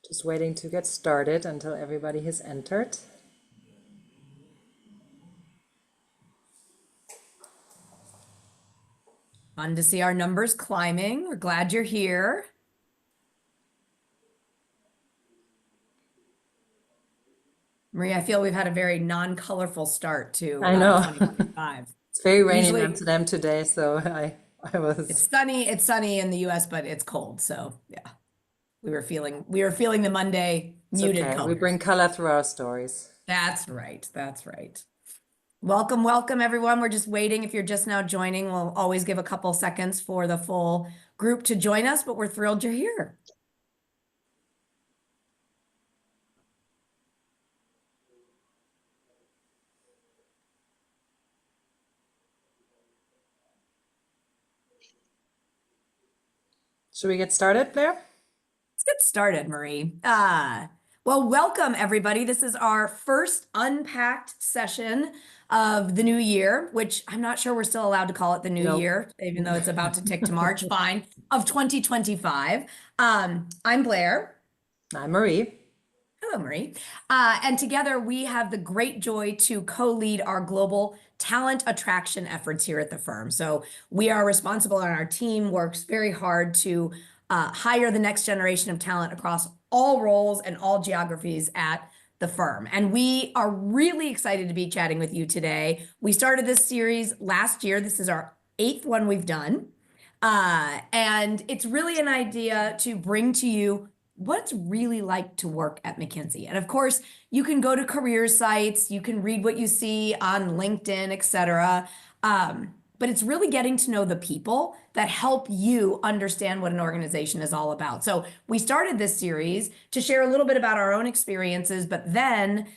Just waiting to get started until everybody has entered. Fun to see our numbers climbing. We're glad you're here. Marie, I feel we've had a very non-colorful start to I know. 2025. It's very rainy in Usually Amsterdam today, so I was it's sunny in the US, but it's cold. So yeah, we were feeling the Monday it's muted okay. We colors. bring color through our stories. That's right. That's right. Welcome, welcome everyone. We're just waiting. If you're just now joining, we'll always give a couple seconds for the full group to join us, but we're thrilled you're here. Should we get started, Blair? Let's get started, Marie. Well, welcome everybody. This is our first Unpacked session of the new year, which I'm not sure we're still allowed to call it the new Nope. year, even though it's about to tick to March. Fine, of 2025. I'm Blair. I'm Marie. Hello, Marie. And together we have the great joy to co-lead our global talent attraction efforts here at the firm. So we are responsible, and our team works very hard to hire the next generation of talent across all roles and all geographies at the firm. And we are really excited to be chatting with you today. We started this series last year. This is our 8th one we've done. And it's really an idea to bring to you what it's really like to work at McKinsey. And of course, you can go to career sites, you can read what you see on LinkedIn, etc. But it's really getting to know the people that help you understand what an organization is all about. So we started this series to share a little bit about our own experiences, but then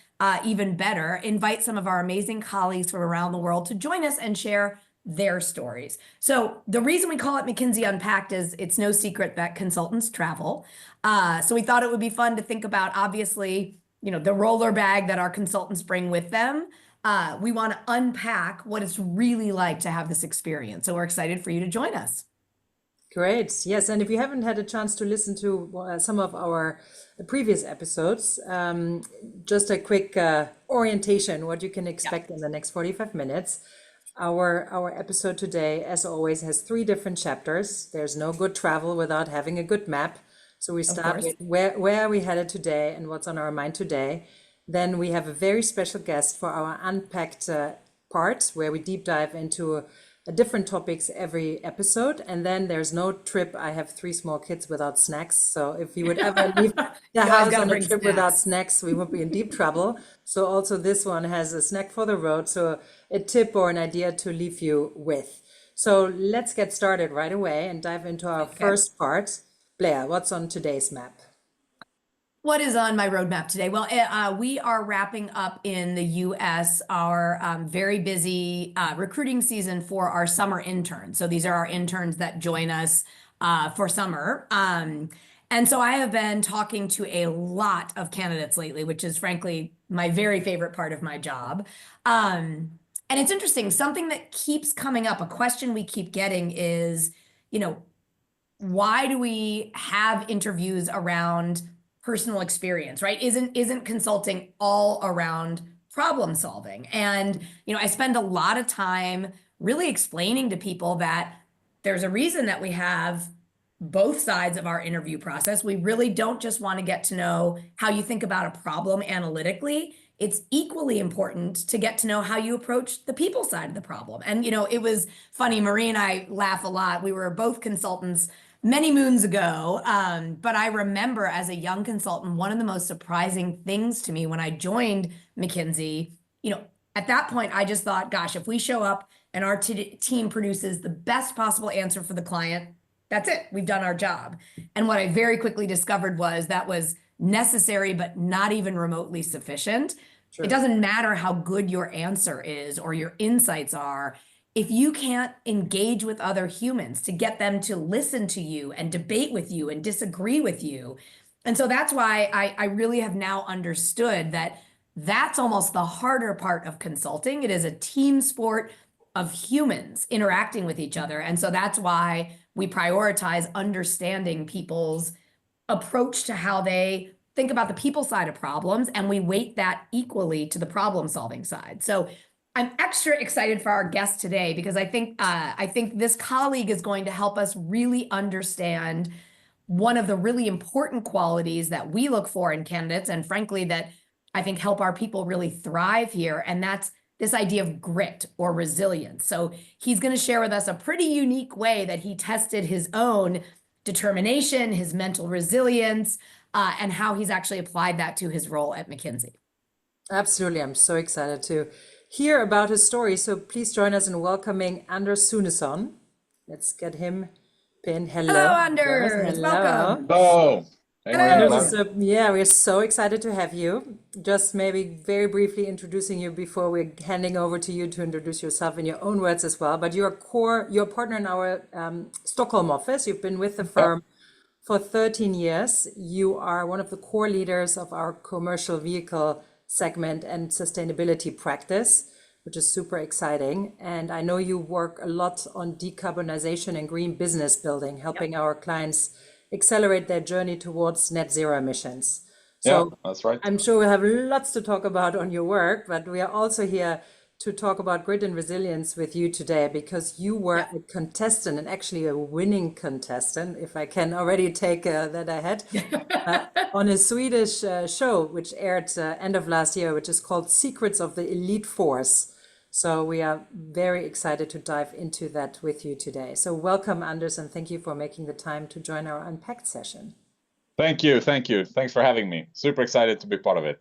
even better, invite some of our amazing colleagues from around the world to join us and share their stories. So the reason we call it McKinsey Unpacked is it's no secret that consultants travel. So we thought it would be fun to think about, obviously, the roller bag that our consultants bring with them. We want to unpack what it's really like to have this experience. So we're excited for you to join us. Great. Yes, and if you haven't had a chance to listen to some of our previous episodes, just a quick orientation, what you can expect in the next 45 minutes. Our episode today, as always, has 3 different chapters. There's no good travel without having a good map. So we start with where are we headed today and what's on our mind today. Then we have a very special guest for our unpacked part, where we deep dive into different topics every episode. And then there's no trip. I have 3 small kids without snacks. So if you would ever leave the house on a trip without snacks, we would be in deep trouble. So also this one has a snack for the road. So a tip or an idea to leave you with. So let's get started right away and dive into our first part. Blair, what's on today's map? What is on my roadmap today? Well, we are wrapping up in the US our very busy recruiting season for our summer interns. So these are our interns that join us for summer. And so I have been talking to a lot of candidates lately, which is frankly my very favorite part of my job. And it's interesting, something that keeps coming up, a question we keep getting is, why do we have interviews around personal experience, right? Isn't consulting all around problem solving? And I spend a lot of time really explaining to people that there's a reason that we have both sides of our interview process. We really don't just want to get to know how you think about a problem analytically. It's equally important to get to know how you approach the people side of the problem. And it was funny, Marie and I laugh a lot. We were both consultants many moons ago. But I remember as a young consultant, one of the most surprising things to me when I joined McKinsey, at that point, I just thought, gosh, if we show up and our team produces the best possible answer for the client, that's it. We've done our job. And what I very quickly discovered was that was necessary, but not even remotely sufficient. Sure. It doesn't matter how good your answer is or your insights are. If you can't engage with other humans to get them to listen to you and debate with you and disagree with you. And so that's why I really have now understood that that's almost the harder part of consulting. It is a team sport of humans interacting with each other. And so that's why we prioritize understanding people's approach to how they think about the people side of problems, and we weight that equally to the problem solving side. So I'm extra excited for our guest today because I think this colleague is going to help us really understand one of the really important qualities that we look for in candidates, and frankly, that I think help our people really thrive here. And that's this idea of grit or resilience. So he's going to share with us a pretty unique way that he tested his own determination, his mental resilience, and how he's actually applied that to his role at McKinsey. Absolutely. I'm so excited to hear about his story. So please join us in welcoming Anders Suneson. Let's get him pinned. Hello. Hello, Anders. Hello. Welcome. Hello. Anders, yeah, we're so excited to have you. Just maybe very briefly introducing you before we're handing over to you to introduce yourself in your own words as well. But you're a partner in our Stockholm office. You've been with the firm for 13 years. You are one of the core leaders of our commercial vehicle segment and sustainability practice, which is super exciting. And I know you work a lot on decarbonization and green business building, helping our clients accelerate their journey towards net zero emissions. So yeah, that's right. I'm sure we have lots to talk about on your work, but we are also here to talk about grit and resilience with you today because you were a contestant, and actually a winning contestant, if I can already take that ahead, on a Swedish show which aired end of last year, which is called Secrets of the Elite Force. So we are very excited to dive into that with you today. So welcome, Anders, and thank you for making the time to join our Unpacked session. Thank you. Thanks for having me. Super excited to be part of it.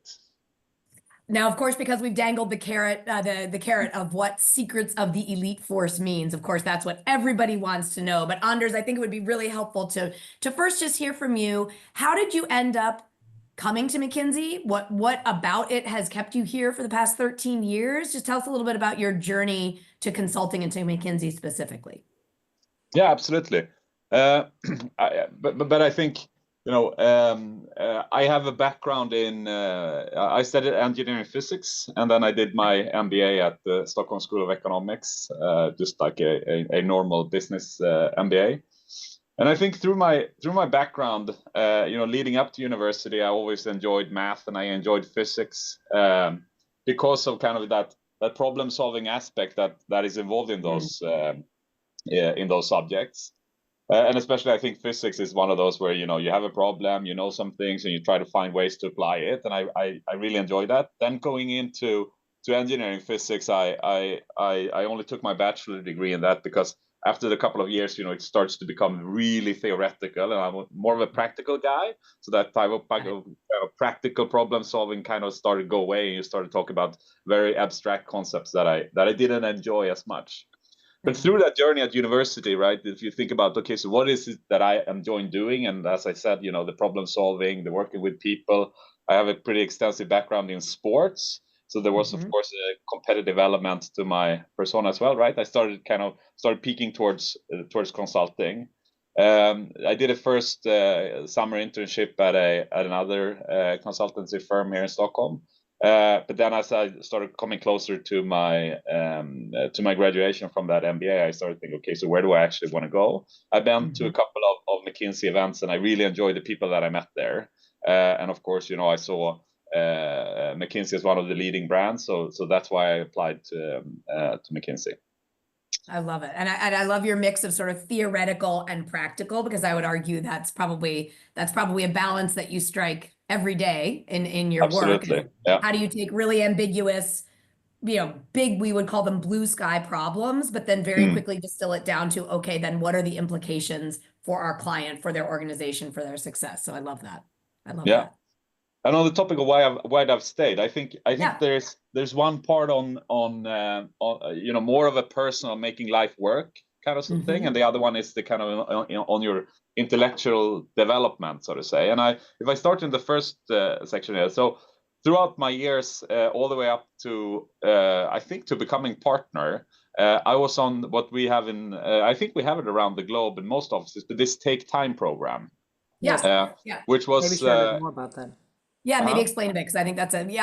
Now, of course, because we've dangled the carrot, the carrot of what Secrets of the Elite Force means. Of course, that's what everybody wants to know. But Anders, I think it would be really helpful to first just hear from you. How did you end up coming to McKinsey? What about it has kept you here for the past 13 years? Just tell us a little bit about your journey to consulting and to McKinsey specifically. Yeah, absolutely. But I think, I have a background in, I studied engineering physics, and then I did my MBA at the Stockholm School of Economics, just like a normal business MBA. And I think through my background, leading up to university, I always enjoyed math and I enjoyed physics because of kind of that problem solving aspect that is involved in those subjects. And especially, I think physics is one of those where you have a problem, some things, and you try to find ways to apply it. And I really enjoy that. Then going into engineering physics, I only took my bachelor degree in that because after a couple of years, it starts to become really theoretical, and I'm more of a practical guy. So that type of practical problem solving kind of started to go away, and you started talking about very abstract concepts that I didn't enjoy as much. But through that journey at university, right, if you think about, okay, so what is it that I enjoy doing? And as I said, the problem solving, the working with people. I have a pretty extensive background in sports. So there was, of course, a competitive element to my persona as well, right? I started peaking towards consulting. I did a first summer internship at another consultancy firm here in Stockholm. But then as I started coming closer to my graduation from that MBA, I started thinking, okay, so where do I actually want to go? I've been to a couple of McKinsey events, and I really enjoyed the people that I met there. And of course, I saw McKinsey is one of the leading brands, so that's why I applied to McKinsey. I love it, and I love your mix of sort of theoretical and practical, because I would argue that's probably a balance that you strike every day in your work. Yeah. How do you take really ambiguous, big, we would call them blue sky problems, but then very quickly distill it down to, okay, then what are the implications for our client, for their organization, for their success? So I love that. That. And on the topic of why I've stayed, I think there's one part on more of a personal making life work kind of thing, and the other one is the kind of on your intellectual development, so to say. And if I start in the first section here, so throughout my years, all the way up to I think to becoming partner, I was on what we have in I think we have it around the globe in most offices, but this Take Time program. Which was maybe share a bit more about that. Yeah, maybe explain a bit, because I think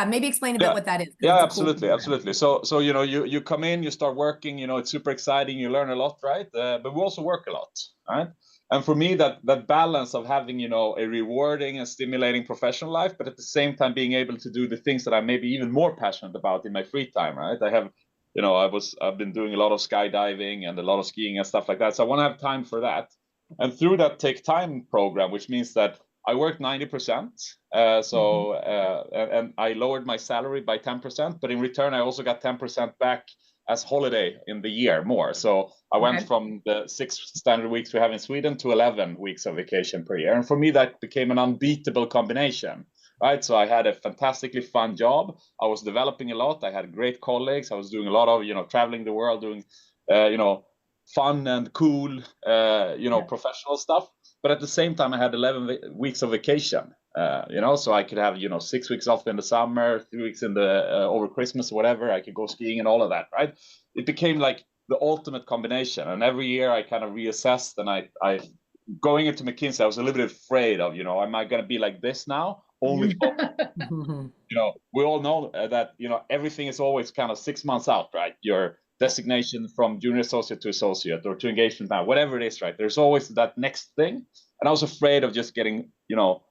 maybe explain a bit what that is. Yeah, absolutely. So you come in, you start working, it's super exciting, you learn a lot, right? But we also work a lot, right? And for me, that balance of having, you know, a rewarding and stimulating professional life, but at the same time being able to do the things that I'm maybe even more passionate about in my free time, right? I have, you know, I've been doing a lot of skydiving and a lot of skiing and stuff like that. So I want to have time for that. And through that Take Time program, which means that I work 90%. And I lowered my salary by 10%, but in return, I also got 10% back as holiday in the year more. So I went from the 6 standard weeks we have in Sweden to 11 weeks of vacation per year. And for me, that became an unbeatable combination, right? So I had a fantastically fun job. I was developing a lot. I had great colleagues. I was doing a lot of, you know, traveling the world, doing, you know, fun and cool, you know, professional stuff. But at the same time, I had 11 weeks of vacation, you know, so I could have, you know, 6 weeks off in the summer, 3 weeks in the over Christmas or whatever. I could go skiing and all of that, right? It became like the ultimate combination. And every year I kind of reassessed, and I going into McKinsey, I was a little bit afraid of, you know, am I going to be like this now? Only, you know, we all know that, you know, everything is always kind of 6 months out, right? Your designation from junior associate to associate or to engagement man, whatever it is, right? There's always that next thing. And I was afraid of just getting, you know,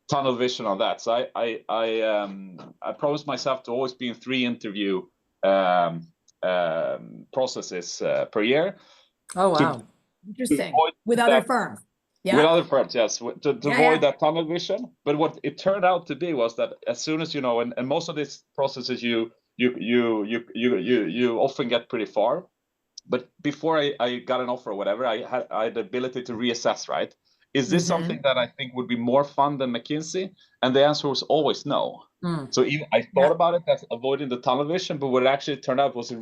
tunnel vision on that. So I promised myself to always be in 3 interview processes per year. Oh, wow. Interesting. With other firms. Yeah. With other firms, yes, to avoid that tunnel vision. But what it turned out to be was that as soon as, you know, and most of these processes you often get pretty far. But before I got an offer or whatever, I had the ability to reassess, right? Is this something that I think would be more fun than McKinsey? And the answer was always no. So even I thought about it as avoiding the tunnel vision, but what it actually turned out was a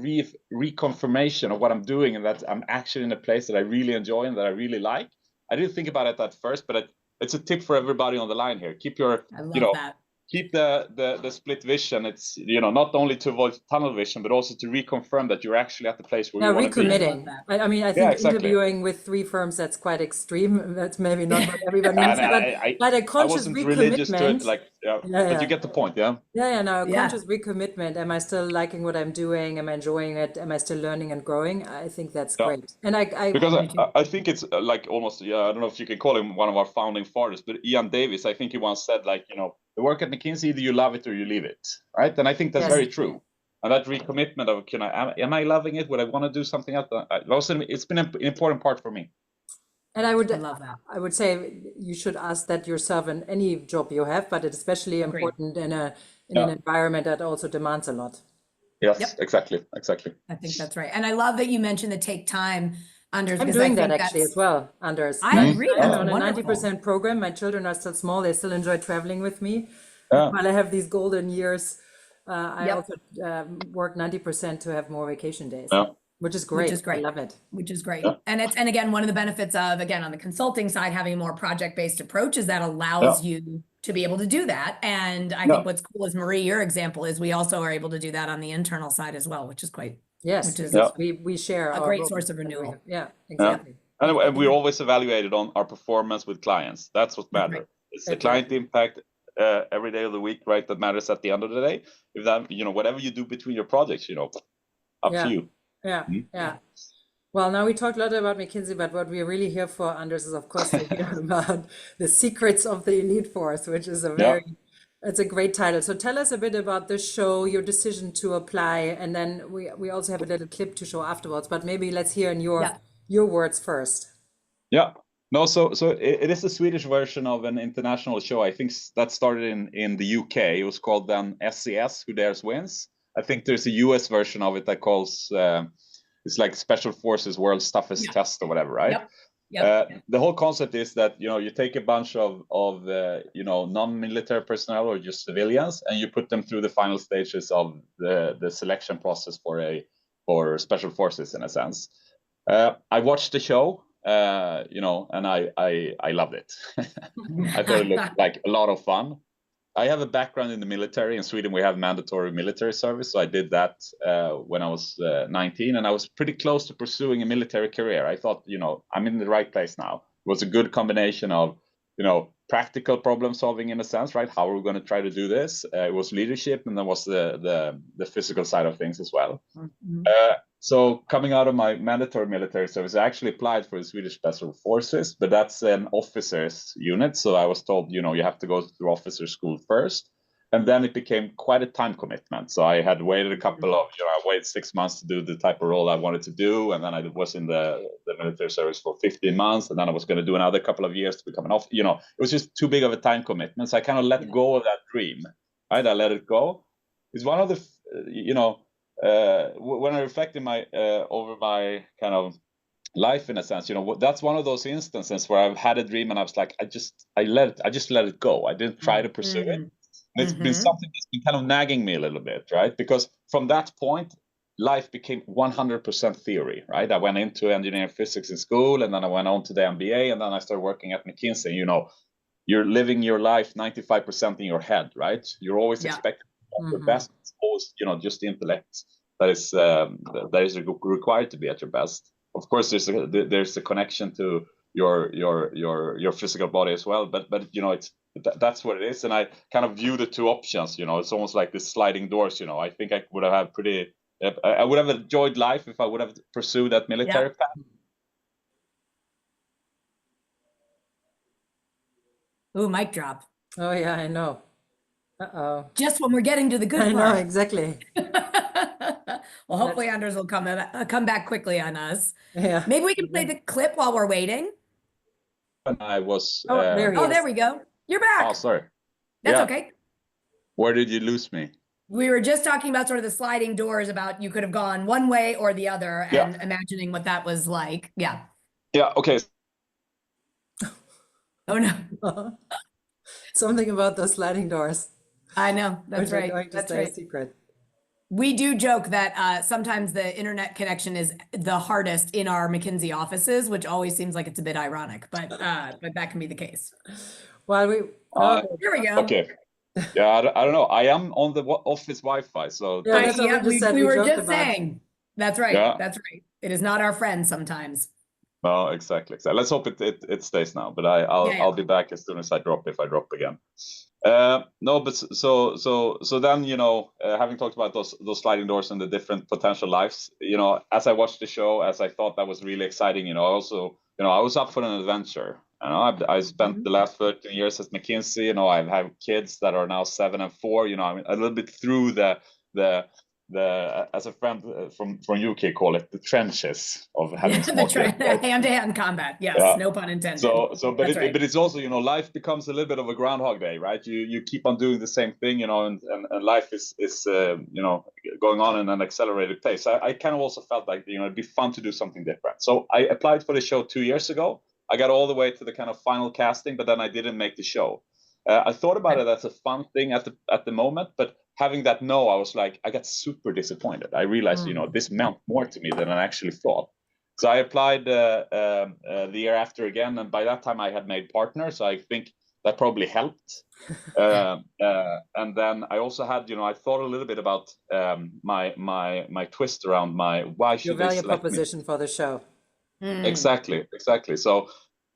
reconfirmation of what I'm doing, and that I'm actually in a place that I really enjoy and that I really like. I didn't think about it at first, but it's a tip for everybody on the line here. Keep your, you know, keep the split vision. It's, you know, not only to avoid tunnel vision, but also to reconfirm that you're actually at the place where you want to be. Recommitting. I mean, I think interviewing with 3 firms, that's quite extreme. That's maybe not what everybody needs, but a conscious recommitment. Like, but you get the point, no, conscious recommitment. Am I still liking what I'm doing? Am I enjoying it? Am I still learning and growing? I think that's great. And I think it's like almost, I don't know if you can call him one of our founding fathers, but Ian Davis, I think he once said, like, you know, the work at McKinsey, either you love it or you leave it, right? And I think that's very true. And that recommitment of, am I loving it? Would I want to do something else? It's been an important part for me. And I would love that. I would say you should ask that yourself in any job you have, but it's especially important in an environment that also demands a lot. Yes, exactly. I think that's right. And I love that you mentioned the Take Time. Anders, I'm doing that actually as well, Anders. I agree. I'm on a 90% program. My children are still small. They still enjoy traveling with me. While I have these golden years, I also work 90% to have more vacation days, which is great. I love it. Which is great. And again, one of the benefits of, again, on the consulting side, having a more project-based approach is that allows you to be able to do that. And I think what's cool is, Marie, your example is we also are able to do that on the internal side as well, which is quite. Yes, which is, we share a great source of renewal. Yeah, exactly. And we're always evaluated on our performance with clients. That's what matters. It's the client impact every day of the week, right? That matters at the end of the day. If that, you know, whatever you do between your projects, you know, up to you. Yeah. Well, now we talked a lot about McKinsey, but what we're really here for, Anders, is of course to hear about the secrets of the elite force, which is it's a great title. So tell us a bit about the show, your decision to apply, and then we also have a little clip to show afterwards, but maybe let's hear in your words first. Yeah. No, so it is a Swedish version of an international show. I think that started in the UK. It was called then SCS, Who Dares Wins. I think there's a US version of it that calls, it's like Special Forces World's Toughest Test or whatever, right? The whole concept is that, you know, you take a bunch of you know, non-military personnel or just civilians, and you put them through the final stages of the selection process for special forces, in a sense. I watched the show, you know, and I loved it. I thought it looked like a lot of fun. I have a background in the military. In Sweden, we have mandatory military service. So I did that when I was 19, and I was pretty close to pursuing a military career. I thought, you know, I'm in the right place now. It was a good combination of, you know, practical problem solving in a sense, right? How are we going to try to do this? It was leadership, and then was the physical side of things as well. So coming out of my mandatory military service, I actually applied for the Swedish Special Forces, but that's an officers unit. So I was told, you have to go through officer school first. And then it became quite a time commitment. So I had waited a couple of, I waited 6 months to do the type of role I wanted to do. And then I was in the military service for 15 months. And then I was going to do another couple of years to become an officer. It was just too big of a time commitment. So I kind of let go of that dream, right? I let it go. It's one of the, when I reflect over my kind of life in a sense, that's one of those instances where I've had a dream and I was like, I just let it go. I didn't try to pursue it. And it's been something that's been kind of nagging me a little bit, right? Because from that point, life became 100% theory, right? I went into engineering physics in school, and then I went on to the MBA, and then I started working at McKinsey. You're living your life 95% in your head, right? You're always expecting your best. It's always, just the intellect that is required to be at your best. Of course, there's a connection to your physical body as well, but that's what it is. And I kind of view the two options. It's almost like this sliding doors. I think I would have had I would have enjoyed life if I would have pursued that military path. Ooh, mic drop. Oh yeah, I know. Uh-oh. Just when we're getting to the good I part. know, exactly. Well, hopefully Anders will come back quickly on us. Yeah. Maybe we can play the clip while we're waiting. And I was. There we go. You're back. Oh, sorry. That's okay. Where did you lose me? We were just talking about sort of the sliding doors, about you could have gone one way or the other, and imagining what that was like. Yeah. Yeah. Okay. Oh no. Something about those sliding doors. I know. That's right. Going to stay a secret. We do joke that sometimes the internet connection is the hardest in our McKinsey offices, which always seems like it's a bit ironic, but that can be the case. Well, here we go. Okay. Yeah, I don't know. I am on the office Wi-Fi, so yeah, we were just saying. That's right. Yeah. That's right. It is not our friend sometimes. No, exactly. Let's hope it stays now. But I'll be back as soon as I drop, if I drop again. No, but so then having talked about those sliding doors and the different potential lives, as I watched the show, as I thought that was really exciting, also I was up for an adventure. I spent the last 13 years at McKinsey. I have kids that are now 7 and 4. I'm a little bit through the as a friend from UK call it the trenches of having small kids. Hand-to-hand combat. Yes, no pun intended. But it's also life becomes a little bit of a groundhog day, right? You keep on doing the same thing, and life is going on in an accelerated pace. I kind of also felt like it'd be fun to do something different. So I applied for the show 2 years ago. I got all the way to the kind of final casting, but then I didn't make the show. I thought about it as a fun thing at the moment, but having that I was like, I got super disappointed. I realized, this meant more to me than I actually thought. So I applied the year after again, and by that time I had made Partner, so I think that probably helped. And then I also had, I thought a little bit about my twist around why should your value proposition for the show. Exactly. So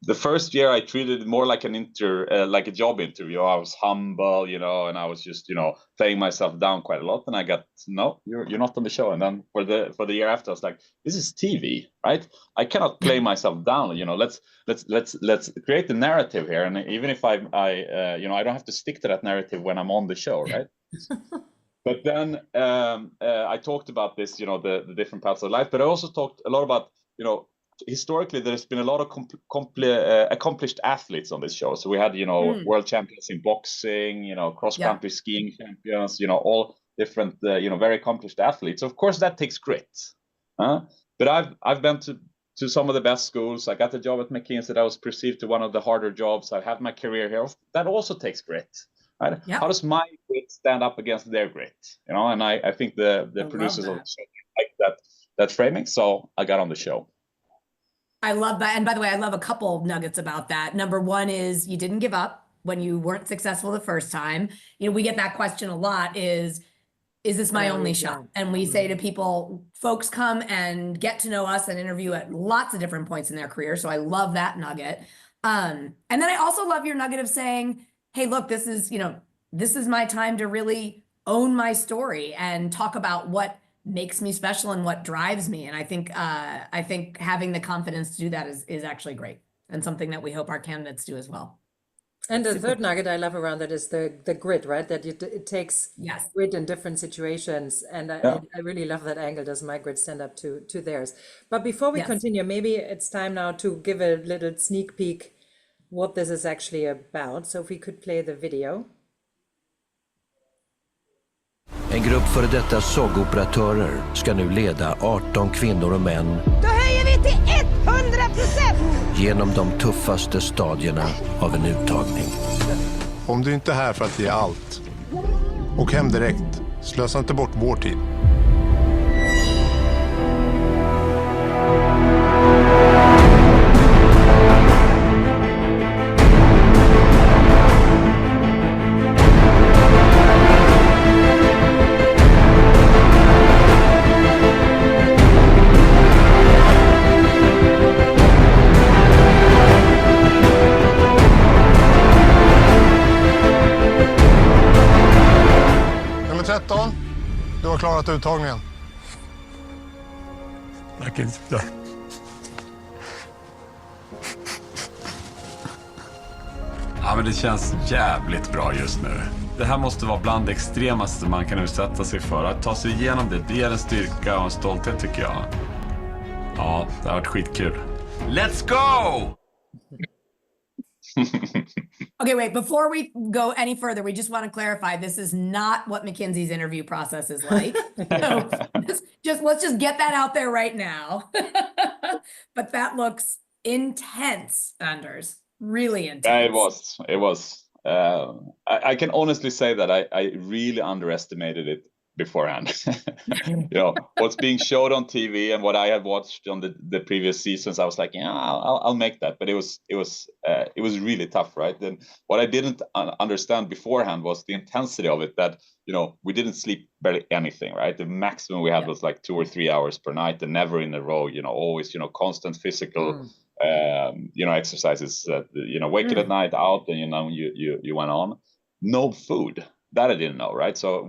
the first year I treated it more like like a job interview. I was humble, and I was just, playing myself down quite a lot. And I got, no, you're not on the show. And then for the year after, I was like, this is TV, right? I cannot play myself down. Let's create the narrative here. And even if I don't have to stick to that narrative when I'm on the show, right? But then I talked about this, the different paths of life. But I also talked a lot about, historically, there's been a lot of accomplished athletes on this show. So we had, world champions in boxing, cross-country skiing champions, all different, very accomplished athletes. Of course, that takes grit. But I've been to some of the best schools. I got the job at McKinsey. That was perceived to one of the harder jobs. I have my career here. That also takes grit. Right? Yep. How does my grit stand up against their grit? And I think the producers of the show like that framing. So I got on the show. I love that. And by the way, I love a couple nuggets about that. Number one is you didn't give up when you weren't successful the first time. We get that question a lot, is this my only shot? And we say to people, folks come and get to know us and interview at lots of different points in their career. So I love that nugget. And then I also love your nugget of saying, hey, look, this is my time to really own my story and talk about what makes me special and what drives me. And I think having the confidence to do that is actually great, and something that we hope our candidates do as well. And the Super third cool. nugget I love around that is the grit, right? That it takes Yes. grit in different situations. And I really love that angle. Does my grit stand up to theirs? But before we Yes. continue, maybe it's time now to give a little sneak peek what this is actually about. So if we could play the video. En grupp före detta sågoperatörer ska nu leda 18 kvinnor och män Då höjer vi till 100%! genom de tuffaste stadierna av en uttagning. Om du inte är här för att ge allt, åk hem direkt. Slösa inte bort vår tid. Nummer 13, du har klarat uttagningen. Tack inte. Ja, men det känns jävligt bra just nu. Det här måste vara bland det extremaste man kan utsätta sig för. Att ta sig igenom det ger en styrka och en stolthet, tycker jag. Ja, det har varit skitkul. Let's go! Okay, wait, before we go any further, we just want to clarify, this is not what McKinsey's interview process is like. So let's just get that out there right now. But that looks intense, Anders. Really intense. Yeah, it was. I can honestly say that I really underestimated it beforehand. You know, what's being showed on TV and what I had watched on the previous seasons, I was like, yeah, I'll make that. But it was really tough, right? And what I didn't understand beforehand was the intensity of it. That, you know, we didn't sleep barely anything, right? The maximum we had was like 2 or 3 hours per night, and never in a row. You know, always, you know, constant physical, you know, exercises. You know, waking at night out, and you went on. No food. That I didn't know, right? So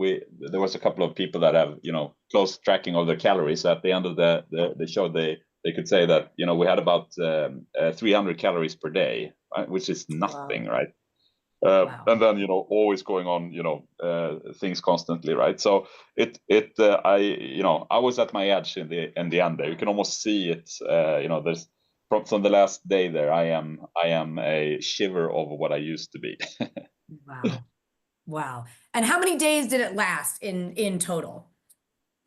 there was a couple of people that have, you know, close tracking of their calories. So at the end of the show, they could say that, you know, we had about 300 calories per day, right? Which is nothing, right? Wow. And then, you know, always going on, you know, things constantly, right? So I was at my edge in the end there. You can almost see it, you know, there's from the last day there, I am a shiver of what I used to be. Wow. Wow. And how many days did it last in total?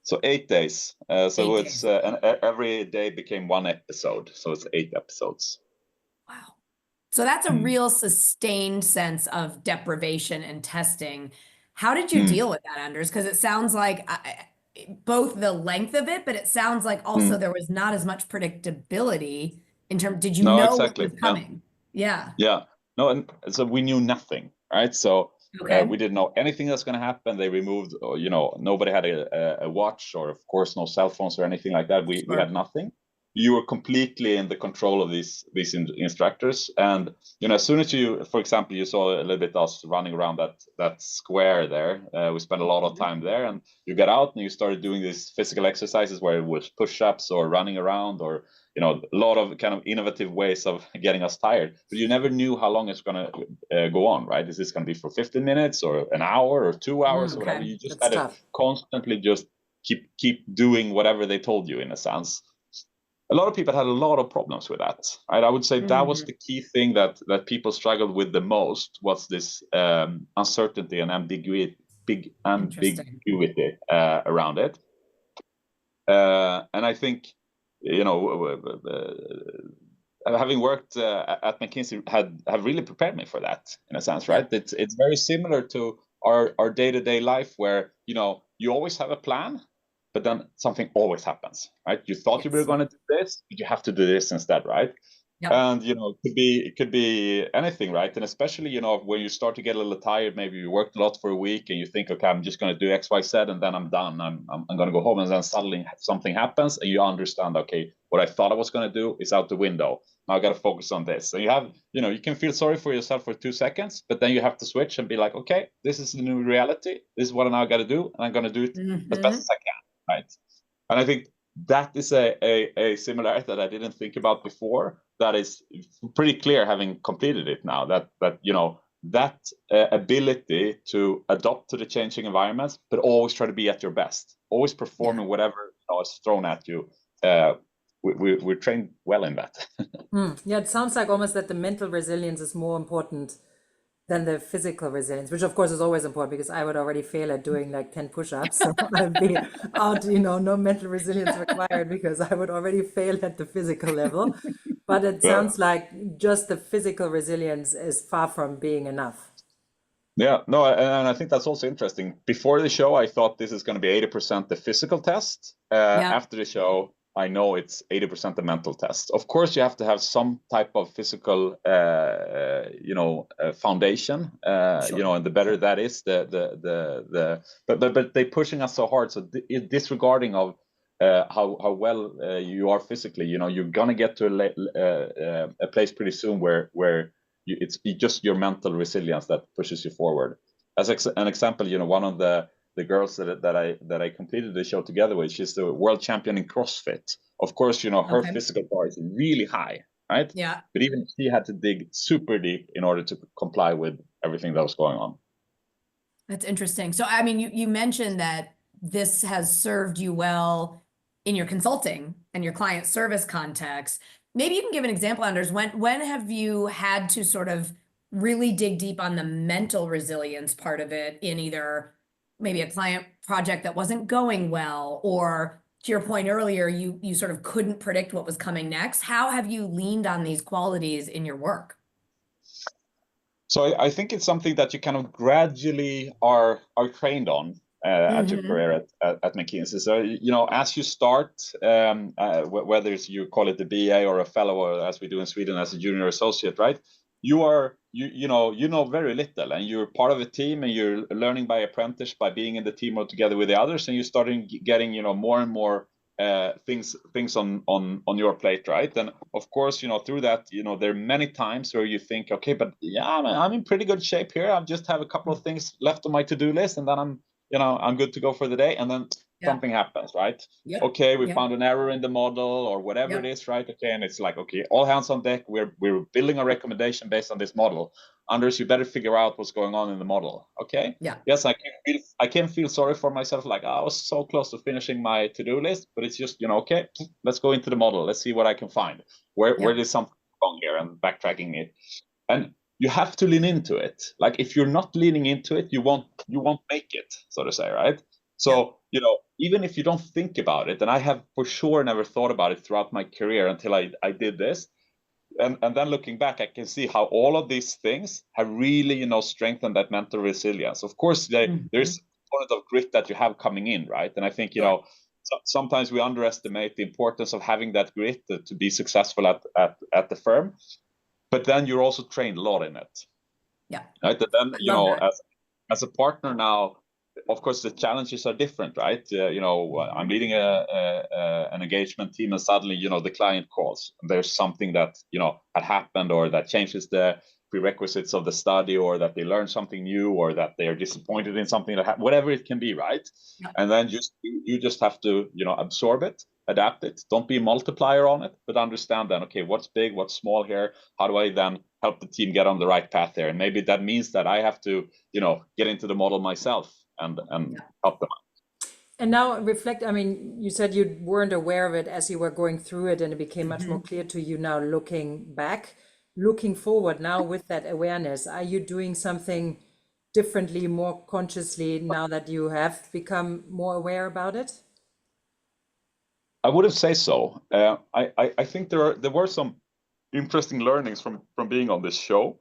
So 8 days. So 8 it's days. and every day became one episode. So it's 8 episodes. Wow. So that's a real sustained sense of deprivation and testing. How did you deal with that, Anders? Because it sounds like both the length of it, but it sounds like also there was not as much predictability in terms. Did you know exactly. what was coming? Yeah. No, and so we knew nothing, right? So Okay. we didn't know anything that's going to happen. They removed, you know, nobody had a watch, or of course no cell phones or anything like that. We had nothing. You were completely in the control of these instructors. And, you know, as soon as you, for example, you saw a little bit us running around that square there. We spent a lot of time there, and you got out and you started doing these physical exercises where it was push-ups or running around, or, you know, a lot of kind of innovative ways of getting us tired. But you never knew how long it's going to go on, right? Is this going to be for 15 minutes or an hour or 2 hours or whatever? Okay. You just That's had to tough. constantly just keep doing whatever they told you, in a sense. A lot of people had a lot of problems with that, right? I would say that was the key thing that people struggled with the most, was this uncertainty and ambiguity around it. And I think, you know, having worked at McKinsey have really prepared me for that, in a sense, right? It's very similar to our day-to-day life, where, you know, you always have a plan, but then something always happens, right? You thought you were going to do this, but you have to do this instead, right? Yep. And, you know, it could be anything, right? And especially, you know, when you start to get a little tired, maybe you worked a lot for a week and you think, okay, I'm just going to do X, Y, Z, and then I'm done. I'm going to go home, and then suddenly something happens, and you understand, okay, what I thought I was going to do is out the window. Now I got to focus on this. So you have, you know, you can feel sorry for yourself for 2 seconds, but then you have to switch and be like, okay, this is the new reality. This is what I now got to do, and I'm going to do it as best as I can. right? And I think that is a similarity that I didn't think about before. That is pretty clear having completed it now. That that ability to adapt to the changing environments, but always try to be at your best, always performing whatever is thrown at you. We're trained well in that. Yeah, it sounds like almost that the mental resilience is more important than the physical resilience, which of course is always important because I would already fail at doing like 10 push-ups. So I'd be out, no mental resilience required because I would already fail at the physical level. But it sounds like just the physical resilience is far from being enough. Yeah, no, and I think that's also interesting. Before the show, I thought this is going to be 80% the physical test. After the show, I know it's 80% the mental test. Of course, you have to have some type of physical, foundation. And the better that is, but they're pushing us so hard. So disregarding of how well you are physically, you're gonna get to a place pretty soon where it's just your mental resilience that pushes you forward. As an example, one of the girls that I completed the show together with, she's the world champion in CrossFit. Of course, her physical bar is really high, right? Yeah. But even she had to dig super deep in order to comply with everything that was going on. That's interesting. So, I mean, you mentioned that this has served you well in your consulting and your client service context. Maybe you can give an example, Anders. When have you had to sort of really dig deep on the mental resilience part of it in either maybe a client project that wasn't going well, or to your point earlier, you sort of couldn't predict what was coming next? How have you leaned on these qualities in your work? So I think it's something that you kind of gradually are trained on at your career at McKinsey. So, as you start, whether it's you call it the BA or a fellow, or as we do in Sweden as a junior associate, right? You know very little, and you're part of a team, and you're learning by apprentice by being in the team or together with the others, and you're starting getting more and more things on your plate, right? And of course, through that, there are many times where you think, okay, but yeah, I'm in pretty good shape here. I just have a couple of things left on my to-do list, and then I'm good to go for the day. And then something happens, right? Yep. Okay, we found an error in the model or whatever it is, right? Okay, and it's like, okay, all hands on deck. We're building a recommendation based on this model. Anders, you better figure out what's going on in the model. Okay. Yeah. Yes, I can feel sorry for myself. Like, I was so close to finishing my to-do list, but it's just, okay, let's go into the model. Let's see what I can find. Where there's something wrong here, and backtracking it. And you have to lean into it. Like, if you're not leaning into it, you won't make it, so to say, right? So, even if you don't think about it, and I have for sure never thought about it throughout my career until I did this. And then looking back, I can see how all of these things have really, strengthened that mental resilience. Of course, there's a component of grit that you have coming in, right? And I think, sometimes we underestimate the importance of having that grit to be successful at the firm. But then you're also trained a lot in it. Yeah. Right. And then, as a partner now, of course, the challenges are different, right? I'm leading an engagement team, and suddenly, the client calls. There's something that, had happened, or that changes the prerequisites of the study, or that they learn something new, or that they are disappointed in something whatever it can be, right? Yeah. And then you just have to, absorb it, adapt it. Don't be a multiplier on it, but understand then, okay, what's big, what's small here? How do I then help the team get on the right path there? And maybe that means that I have to, get into the model myself and help them out. And now reflect, I mean, you said you weren't aware of it as you were going through it, and it became much more clear to you now looking back. Looking forward now with that awareness, are you doing something differently, more consciously now that you have become more aware about it? I wouldn't say so. I think there were some interesting learnings from being on this show,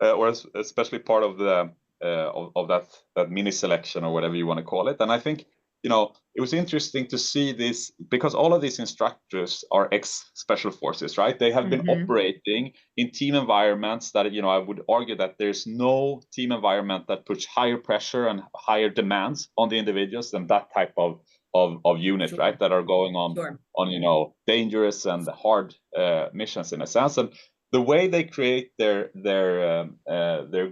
or especially part of the of that mini selection, or whatever you want to call it. And I think, it was interesting to see this, because all of these instructors are ex-special forces, right? They have been operating in team environments that, I would argue that there's no team environment that puts higher pressure and higher demands on the individuals than that type of unit, right? That are going on, dangerous and hard missions in a sense. the way they create their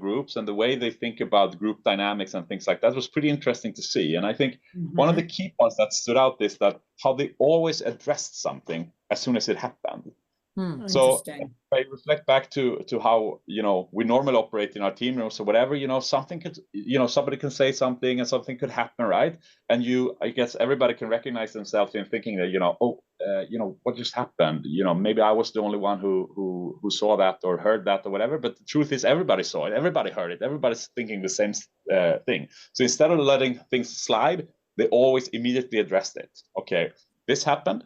groups and the way they think about group dynamics and things like that was pretty interesting to see. And I think one of the key points that stood out is that how they always addressed something as soon as it happened. So if I reflect back to how, we normally operate in our team rooms or whatever, something could, somebody can say something and something could happen, right? And I guess everybody can recognize themselves in thinking that, what just happened? Maybe I was the only one who saw that or heard that or whatever. But the truth is, everybody saw it, everybody heard it, everybody's thinking the same thing. So instead of letting things slide, they always immediately addressed it. Okay, this happened.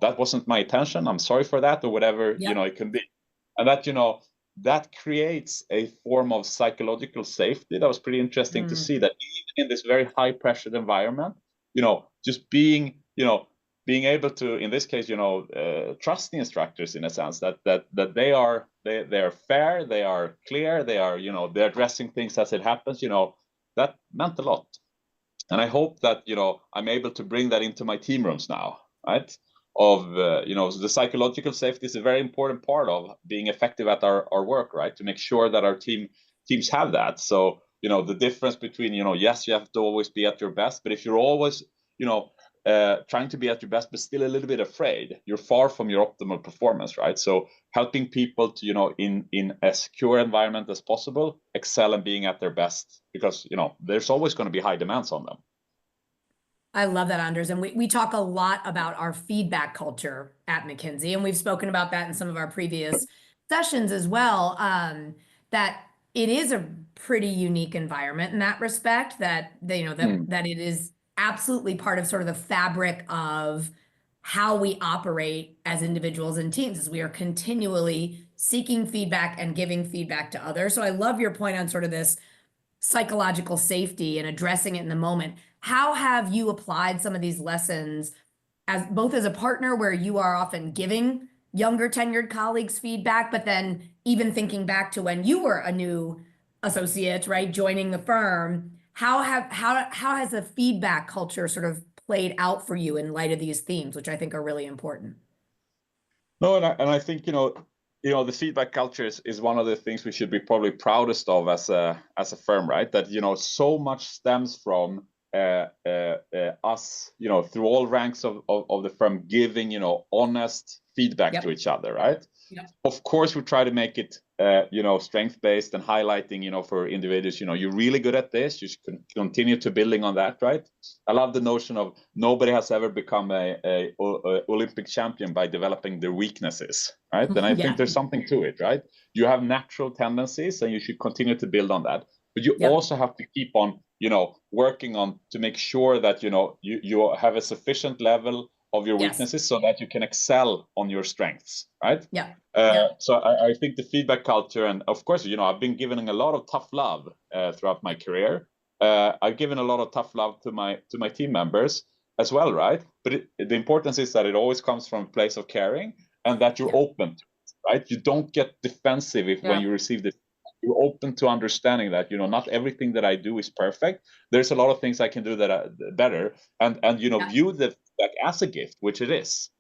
That wasn't my intention. I'm sorry for that, or whatever, it can be. And that, that creates a form of psychological safety. That was pretty interesting to see that even in this very high pressured environment, just being able to, in this case, trust the instructors in a sense that they are fair, they are clear, they are, they're addressing things as it happens, that meant a lot. And I hope that, I'm able to bring that into my team rooms now, right? Of the psychological safety is a very important part of being effective at our work, right? To make sure that our teams have that. So the difference between yes, you have to always be at your best, but if you're always trying to be at your best but still a little bit afraid, you're far from your optimal performance, right? So helping people to in a secure environment as possible excel and being at their best, because there's always going to be high demands on them. I love that, Anders. And we talk a lot about our feedback culture at McKinsey, and we've spoken about that in some of our previous sessions as well, that it is a pretty unique environment in that respect, that that it is absolutely part of sort of the fabric of how we operate as individuals and teams, as we are continually seeking feedback and giving feedback to others. So I love your point on sort of this psychological safety and addressing it in the moment. How have you applied some of these lessons as both as a partner where you are often giving younger tenured colleagues feedback, but then even thinking back to when you were a new associate, right, joining the firm, how has the feedback culture sort of played out for you in light of these themes, which I think are really important? No, and I think the feedback culture is one of the things we should be probably proudest of as a firm, right? That so much stems from us, through all ranks of the firm, giving honest feedback to each other, right? Of course, we try to make it strength-based and highlighting for individuals, you're really good at this, you should continue to building on that, right? I love the notion of nobody has ever become a Olympic champion by developing their weaknesses, right? And I think there's something to it, right? You have natural tendencies and you should continue to build on that, but you also have to keep on working on to make sure that you have a sufficient level of your weaknesses so that you can excel on your strengths, right? So I think the feedback culture, and of course, I've been given a lot of tough love throughout my career. I've given a lot of tough love to my team members as well, right? But the importance is that it always comes from a place of caring and that you're open to it, right? You don't get defensive when you receive this. You're open to understanding that not everything that I do is perfect. There's a lot of things I can do that are better, and view the feedback as a gift, which it is.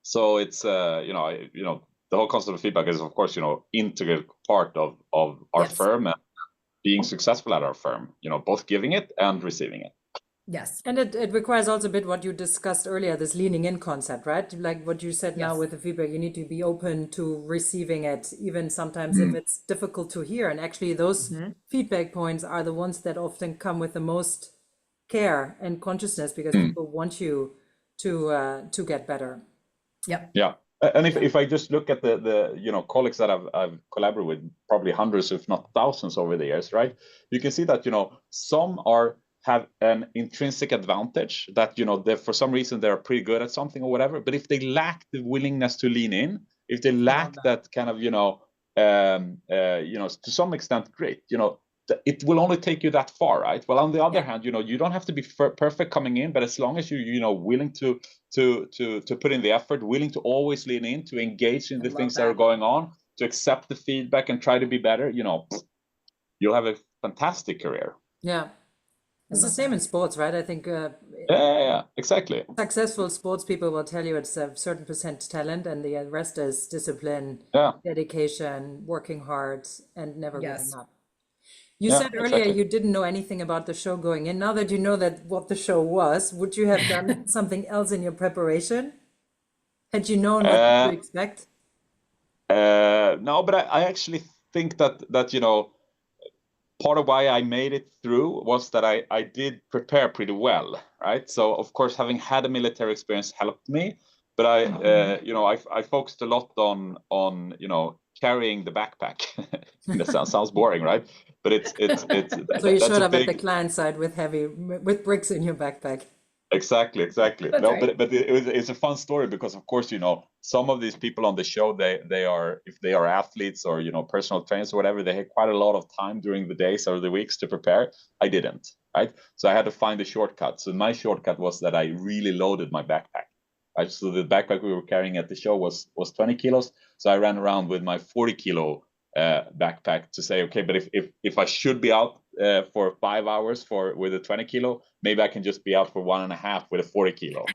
So it's the whole concept of feedback is of course integral part of our firm and being successful at our firm. Both giving it and receiving it. Yes. And it requires also a bit what you discussed earlier, this leaning in concept, right? Like what you said now with the feedback, you need to be open to receiving it, even sometimes if it's difficult to hear. And actually those feedback points are the ones that often come with the most care and consciousness, because people want you to get better. Yeah. And if I just look at the colleagues that I've collaborated with, probably hundreds if not thousands over the years, right? You can see that some have an intrinsic advantage that they for some reason they're pretty good at something or whatever, but if they lack the willingness to lean in, if they lack that kind of to some extent great, it will only take you that far, right? Well, on the other hand, you don't have to be perfect coming in, but as long as you willing to put in the effort, willing to always lean in, to engage in the things that are going on, to accept the feedback and try to be better, you'll have a fantastic career. Yeah. It's the same in sports, right? I think Yeah, exactly. Successful sports people will tell you it's a certain percent talent and the rest is discipline, Yeah, dedication, working hard, and never giving Yes. up. You yeah, said earlier exactly. you didn't know anything about the show going in. Now that you know that what the show was, would you have done something else in your preparation? Had you known what to Uh, expect? no, but I actually think that part of why I made it through was that I did prepare pretty well, right? So of course, having had a military experience helped me, but I focused a lot on carrying the backpack. That sounds boring, right? But So you that's showed a up at the big. client side with bricks in your backpack. Exactly. That's No, right. but it's a fun story because of course some of these people on the show they are, if they are athletes or personal trainers or whatever, they had quite a lot of time during the days or the weeks to prepare. I didn't, right? So I had to find a shortcut. So my shortcut was that I really loaded my backpack. Right? So the backpack we were carrying at the show was 20 kilos. So I ran around with my 40 kilo backpack to say, okay, but if I should be out for 5 hours with a 20 kilo, maybe I can just be out for 1.5 with a 40 kilo.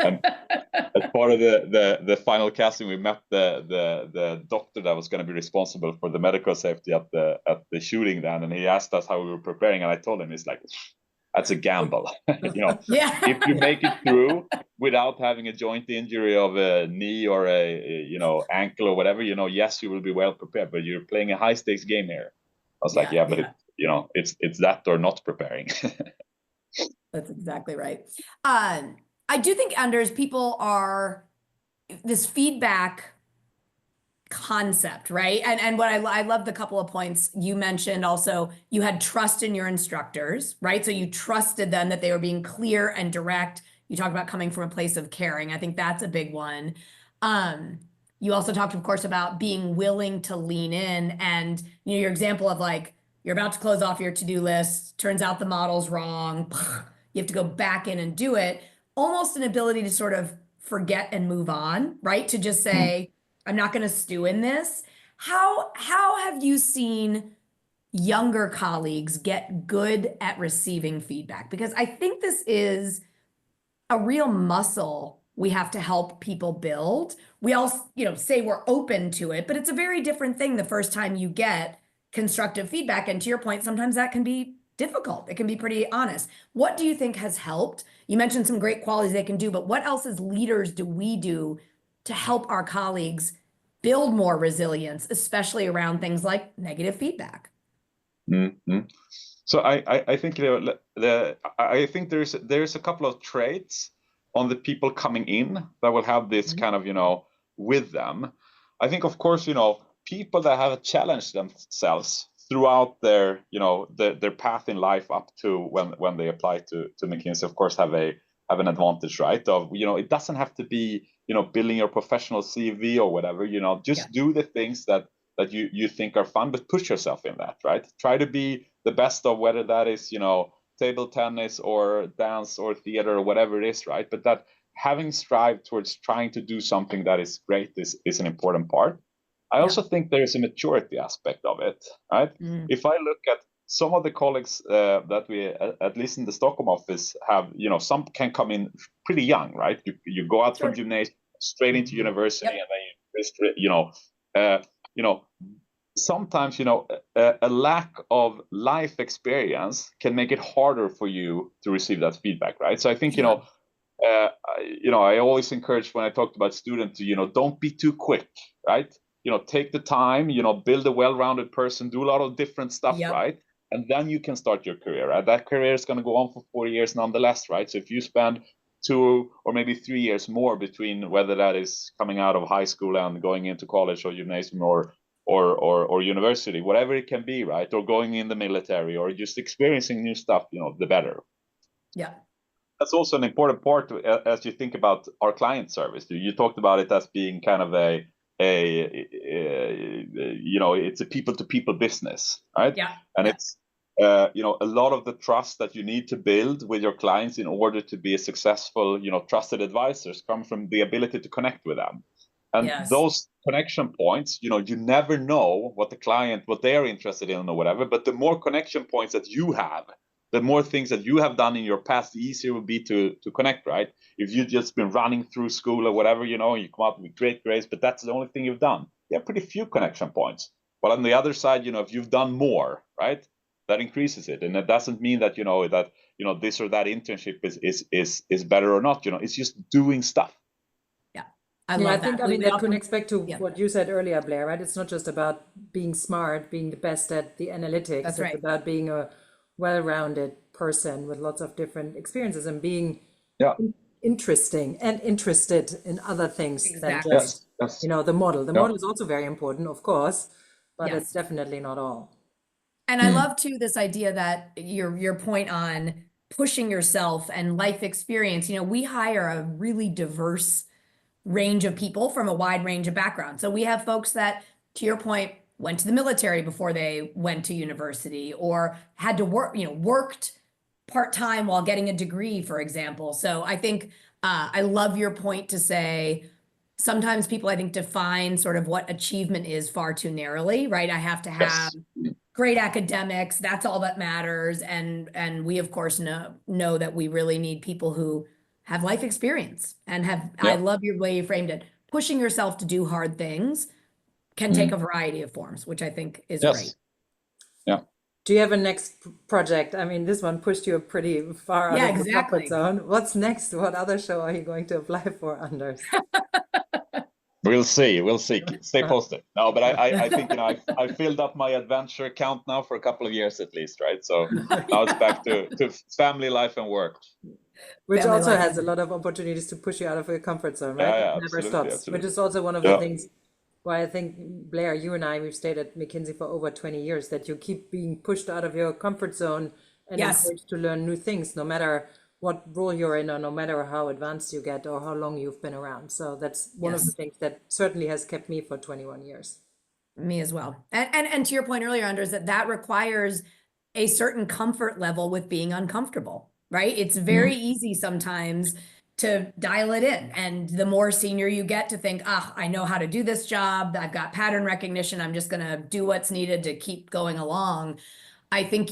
And as part of the final casting, we met the doctor that was going to be responsible for the medical safety at the shooting then, and he asked us how we were preparing, and I told him, it's like, that's a gamble. Yeah. If you make it through without having a joint injury of a knee or a ankle or whatever, yes, you will be well prepared, but you're playing a high stakes game here. I was like, but it's that or not preparing. That's exactly right. I do think, Anders, people are this feedback concept, right? And what I love the couple of points you mentioned. Also, you had trust in your instructors, right? So you trusted them that they were being clear and direct. You talked about coming from a place of caring. I think that's a big one. You also talked, of course, about being willing to lean in, and your example of like, you're about to close off your to-do list, turns out the model's wrong, you have to go back in and do it. Almost an ability to sort of forget and move on, right? To just say, I'm not going to stew in this. How have you seen younger colleagues get good at receiving feedback? Because I think this is a real muscle we have to help people build. We all, say we're open to it, but it's a very different thing the first time you get constructive feedback. And to your point, sometimes that can be difficult. It can be pretty honest. What do you think has helped? You mentioned some great qualities they can do, but what else as leaders do we do to help our colleagues build more resilience, especially around things like negative feedback? Mm-hmm. So I think I think there's a couple of traits on the people coming in that will have this kind of with them. I think of course people that have challenged themselves throughout their their path in life up to when they apply to McKinsey, of course have an advantage, right? Of it doesn't have to be building your professional CV or whatever. Just do the things that you think are fun, but push yourself in that, right? Try to be the best of whether that is table tennis or dance or theater or whatever it is, right? But that having strive towards trying to do something that is great is an important part. I also think there is a maturity aspect of it, right? If I look at some of the colleagues that we, at least in the Stockholm office, have, some can come in pretty young, right? You go out from gymnasium straight into university, and then sometimes a lack of life experience can make it harder for you to receive that feedback, right? So I think I always encourage when I talked about students to don't be too quick, right? Take the time, build a well-rounded person, do a lot of different stuff, right? And then you can start your career, right? That career is going to go on for 4 years nonetheless, right? So if you spend 2 or maybe 3 years more between whether that is coming out of high school and going into college or gymnasium or university, whatever it can be, right? Or going in the military or just experiencing new stuff, the better. Yeah. That's also an important part as you think about our client service. You talked about it as being kind of it's a people-to-people business, right? Yeah. And it's a lot of the trust that you need to build with your clients in order to be a successful trusted advisors come from the ability to connect with them. And those connection points, you never know what they are interested in or whatever, but the more connection points that you have the more things that you have done in your past, the easier it will be to connect, right? If you've just been running through school or whatever, you know, you come out with great grades, but that's the only thing you've done. You have pretty few connection points. But on the other side, you know, if you've done more, right, that increases it. And that doesn't mean that, this or that internship is better or not, you know, it's just doing stuff. Yeah. I love think, that. I mean, We that often- connects back to what you said earlier, Blair, right? It's not just about being smart, being the best at the analytics. That's It's right. about being a well-rounded person with lots of different experiences and being interesting and interested in other things than Exactly. just, Yes. you know, the model. The model is also very important, of course, but Yes. it's definitely not all. And I love too this idea that your point on pushing yourself and life experience. You know, we hire a really diverse range of people from a wide range of backgrounds. So we have folks that, to your point, went to the military before they went to university, or had to work, you know, worked part-time while getting a degree, for example. So I think I love your point to say, sometimes people, I think, define sort of what achievement is far too narrowly, right? I have to have great academics, that's all that matters. And we, of course, know that we really need people who have life experience and have, I love your way you framed it. Pushing yourself to do hard things can take a variety of forms, which I think is great. Yeah. Do you have a next project? I mean, this one pushed you pretty far out of the comfort zone. What's next? What other show are you going to apply for, Anders? We'll see. Stay posted. No, but I think, you know, I filled up my adventure account now for a couple of years at least, right? So now it's back to family life and work. Which Family also life. has a lot of opportunities to push you out of your comfort zone, right? Yeah, It never absolutely, stops, absolutely. which is also one of the things why I think, Blair, you and I, we've stayed at McKinsey for over 20 years, that you keep being pushed out of your comfort zone and encouraged to learn new things, no matter what role you're in or no matter how advanced you get or how long you've been around. So that's one of the things that certainly has kept me for 21 years. Me as well. And to your point earlier, Anders, that requires a certain comfort level with being uncomfortable, right? It's very easy sometimes to dial it in. And the more senior you get, to think, I know how to do this job. I've got pattern recognition. I'm just going to do what's needed to keep going along. I think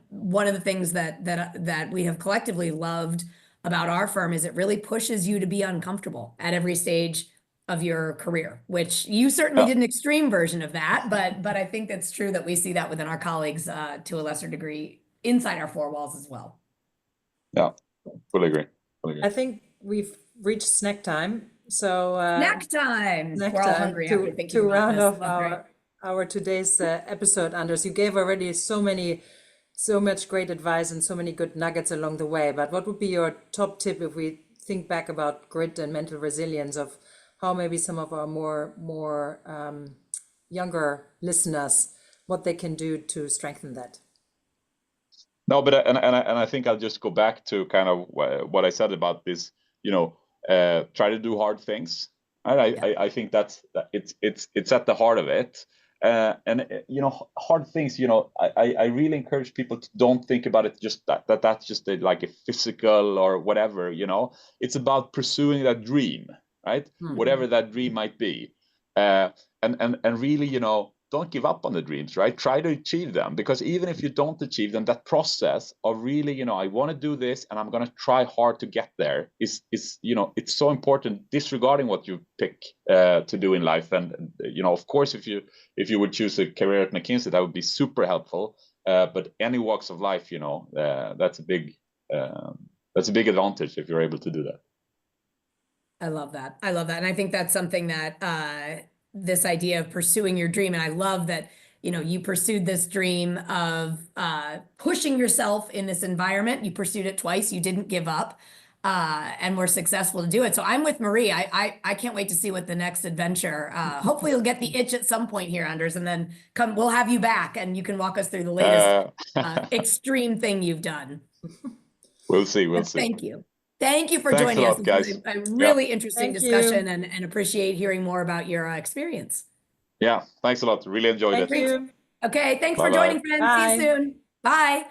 one of the things that we have collectively loved about our firm is it really pushes you to be uncomfortable at every stage of your career, which you certainly did an extreme version of that, but I think it's true that we see that within our colleagues to a lesser degree inside our four walls as well. Yeah, fully agree. I think we've reached snack time. So snack time. We're all hungry after thinking to about round this. off our today's episode, Anders, you gave already so much great advice and so many good nuggets along the way. But what would be your top tip if we think back about grit and mental resilience, of how maybe some of our more younger listeners, what they can do to strengthen that? No, but and I think I'll just go back to kind of what I said about this. Try to do hard things. Right? I think it's at the heart of it. And hard things. I really encourage people to don't think about it just that's just like a physical or whatever. It's about pursuing that dream, right? Whatever that dream might be, and really, don't give up on the dreams, right? Try to achieve them, because even if you don't achieve them, that process of really, I want to do this and I'm going to try hard to get there is it's so important, disregarding what you pick to do in life. And of course, if you would choose a career at McKinsey, that would be super helpful. But any walks of life, that's a big advantage if you're able to do that. I love that. And I think that's something that this idea of pursuing your dream. And I love that, you pursued this dream of pushing yourself in this environment. You pursued it twice. You didn't give up and were successful to do it. So I'm with Marie. I can't wait to see what the next adventure, hopefully you'll get the itch at some point here, Anders, and then we'll have you back and you can walk us through the latest extreme thing you've done. We'll see. Thank you. Thank you for joining us, guys. It's a really interesting discussion and appreciate hearing more about your experience. Yeah, thanks a lot. Really enjoyed it. Thank you. Okay, thanks Bye-bye. for joining, friends. Bye. See you soon. Bye.